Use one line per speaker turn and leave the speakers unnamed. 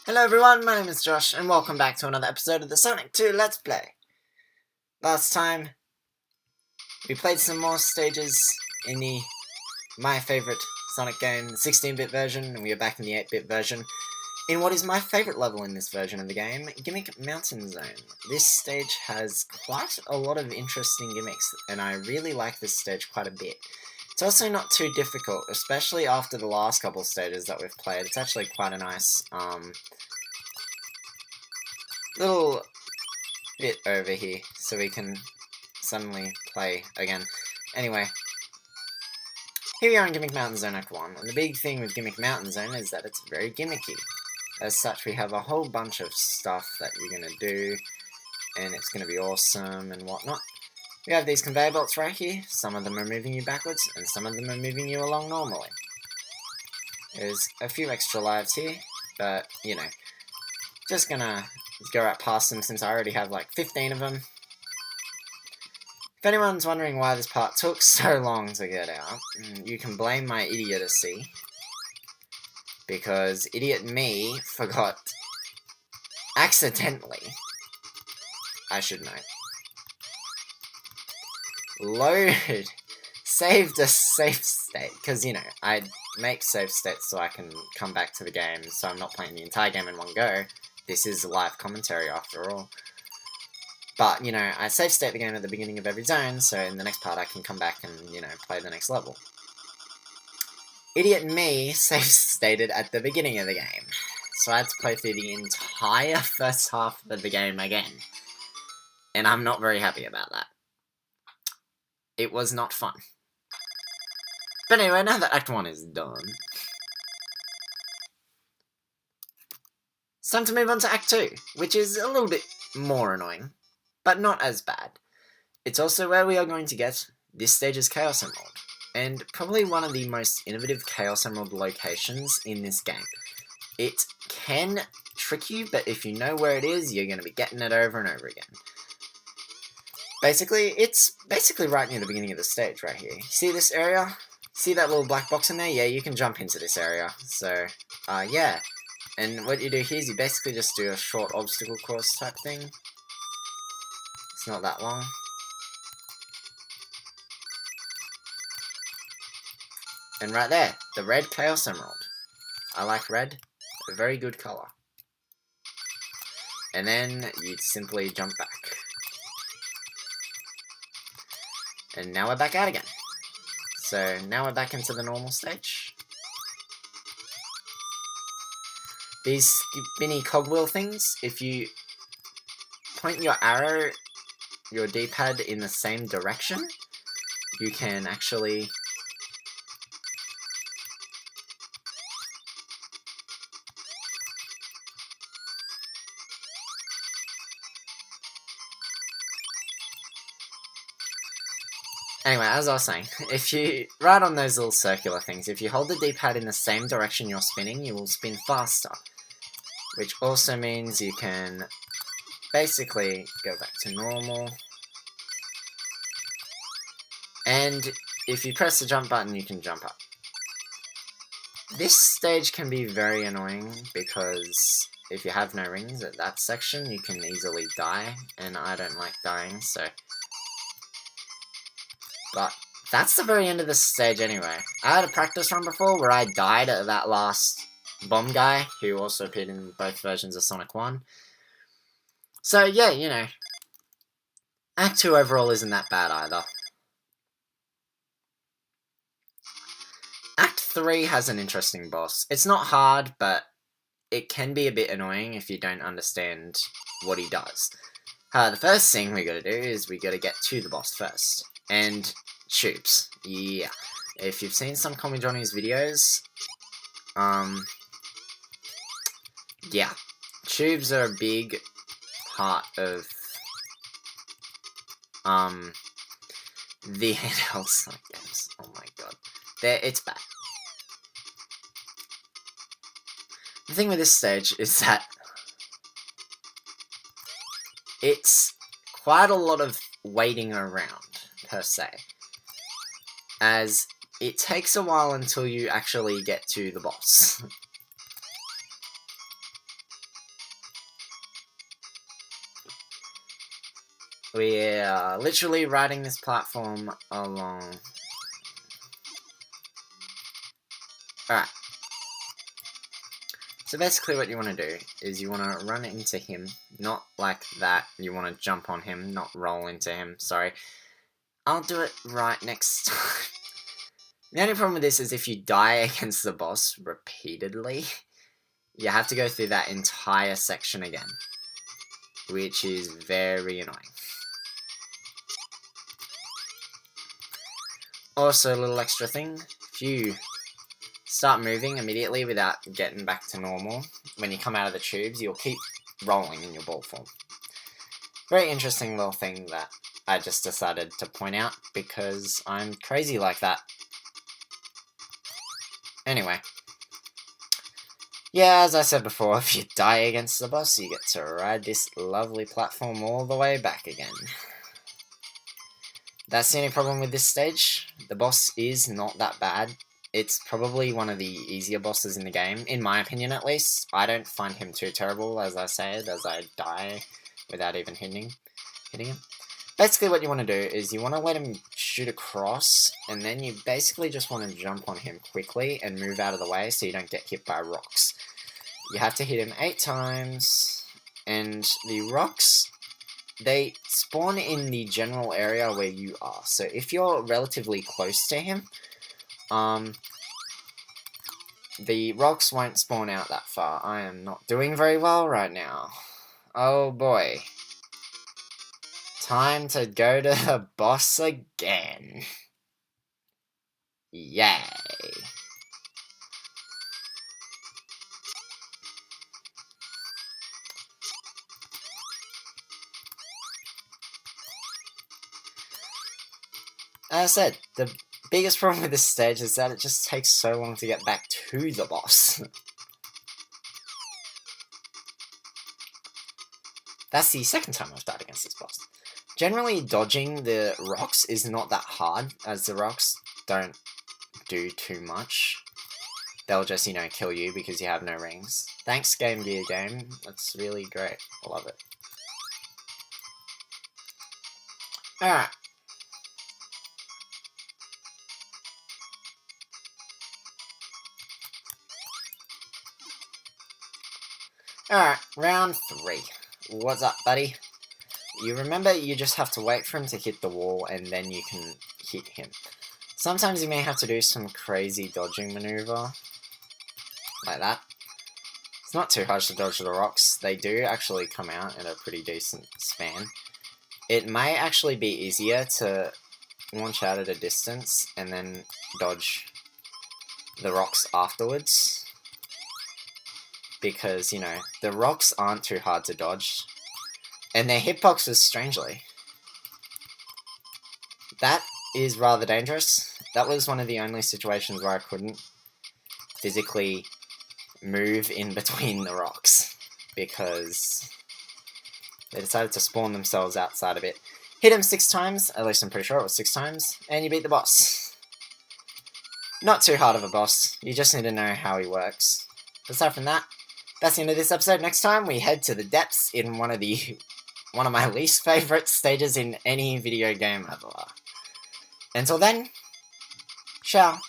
Hello everyone, my name is Josh, and welcome back to another episode of the Sonic 2 Let's Play. Last time, we played some more stages in my favourite Sonic game, the 16-bit version, and we are back in the 8-bit version, in what is my favourite level in this version of the game, Gimmick Mountain Zone. This stage has quite a lot of interesting gimmicks, and I really like this stage quite a bit. It's also not too difficult, especially after the last couple of stages that we've played. It's actually quite a nice, little bit over here, so we can suddenly play again. Anyway, here we are in Gimmick Mountain Zone Act 1, and the big thing with Gimmick Mountain Zone is that it's very gimmicky. As such, we have a whole bunch of stuff that you're going to do, and it's going to be awesome and whatnot. We have these conveyor belts right here. Some of them are moving you backwards, and some of them are moving you along normally. There's a few extra lives here, but, you know, just gonna go right past them since I already have like 15 of them. If anyone's wondering why this part took so long to get out, you can blame my idiocy, because idiot me forgot, accidentally, I should know, saved a safe state, because, you know, I make save states so I can come back to the game, so I'm not playing the entire game in one go. This is live commentary after all. But, you know, I save state the game at the beginning of every zone, so in the next part I can come back and, you know, play the next level. Idiot me save stated at the beginning of the game, so I had to play through the entire first half of the game again. And I'm not very happy about that. It was not fun. But anyway, now that Act 1 is done, it's time to move on to Act 2, which is a little bit more annoying, but not as bad. It's also where we are going to get this stage's Chaos Emerald, and probably one of the most innovative Chaos Emerald locations in this game. It can trick you, but if you know where it is, you're going to be getting it over and over again. Basically, it's right near the beginning of the stage right here. See this area? See that little black box in there? Yeah, you can jump into this area. So, yeah. And what you do here is you basically just do a short obstacle course type thing. It's not that long. And right there, the red Chaos Emerald. I like red, a very good colour. And then you simply jump back. And now we're back out again. So now we're back into the normal stage. These spinny cogwheel things, if you point your arrow, your D-pad in the same direction, you can actually Anyway, as I was saying, if you, right on those little circular things, if you hold the D-pad in the same direction you're spinning, you will spin faster. Which also means you can basically go back to normal. And if you press the jump button, you can jump up. This stage can be very annoying because if you have no rings at that section, you can easily die, and I don't like dying, so... But that's the very end of the stage anyway. I had a practice run before where I died at that last bomb guy, who also appeared in both versions of Sonic 1. So yeah, you know, Act 2 overall isn't that bad either. Act 3 has an interesting boss. It's not hard, but it can be a bit annoying if you don't understand what he does. The first thing we gotta do is we gotta get to the boss first. And tubes. Yeah. If you've seen some Call Me Johnny's videos, yeah. Tubes are a big part of, the handheld Sonic games. Oh my god. It's bad. The thing with this stage is that it's quite a lot of waiting around, per se, as it takes a while until you actually get to the boss. We're literally riding this platform along. Alright. So basically what you want to do is you want to run into him, not like that, you want to jump on him, not roll into him, sorry. I'll do it right next time. The only problem with this is if you die against the boss repeatedly, you have to go through that entire section again, which is very annoying. Also, a little extra thing, if you start moving immediately without getting back to normal, when you come out of the tubes, you'll keep rolling in your ball form. Very interesting little thing that I just decided to point out, because I'm crazy like that. Anyway. Yeah, as I said before, if you die against the boss, you get to ride this lovely platform all the way back again. That's the only problem with this stage. The boss is not that bad. It's probably one of the easier bosses in the game, in my opinion at least. I don't find him too terrible, as I said, as I die without even hitting him. Basically what you want to do is you want to let him shoot across, and then you basically just want to jump on him quickly and move out of the way so you don't get hit by rocks. You have to hit him 8 times, and the rocks, they spawn in the general area where you are. So if you're relatively close to him, the rocks won't spawn out that far. I am not doing very well right now. Oh boy. Time to go to the boss again. Yay. As I said, the biggest problem with this stage is that it just takes so long to get back to the boss. That's the second time I've died against this boss. Generally, dodging the rocks is not that hard, as the rocks don't do too much. They'll just, you know, kill you because you have no rings. Thanks, Game Gear game. That's really great. I love it. Alright. Alright, round 3. What's up, buddy? You remember you just have to wait for him to hit the wall and then you can hit him. Sometimes you may have to do some crazy dodging maneuver. Like that. It's not too hard to dodge the rocks. They do actually come out in a pretty decent span. It may actually be easier to launch out at a distance and then dodge the rocks afterwards. Because, you know, the rocks aren't too hard to dodge. And their hitboxes, strangely. That is rather dangerous. That was one of the only situations where I couldn't physically move in between the rocks. Because they decided to spawn themselves outside of it. Hit him 6 times, at least I'm pretty sure it was 6 times, and you beat the boss. Not too hard of a boss, you just need to know how he works. Aside from that, that's the end of this episode. Next time we head to the depths in one of my least favourite stages in any video game ever. Until then, ciao.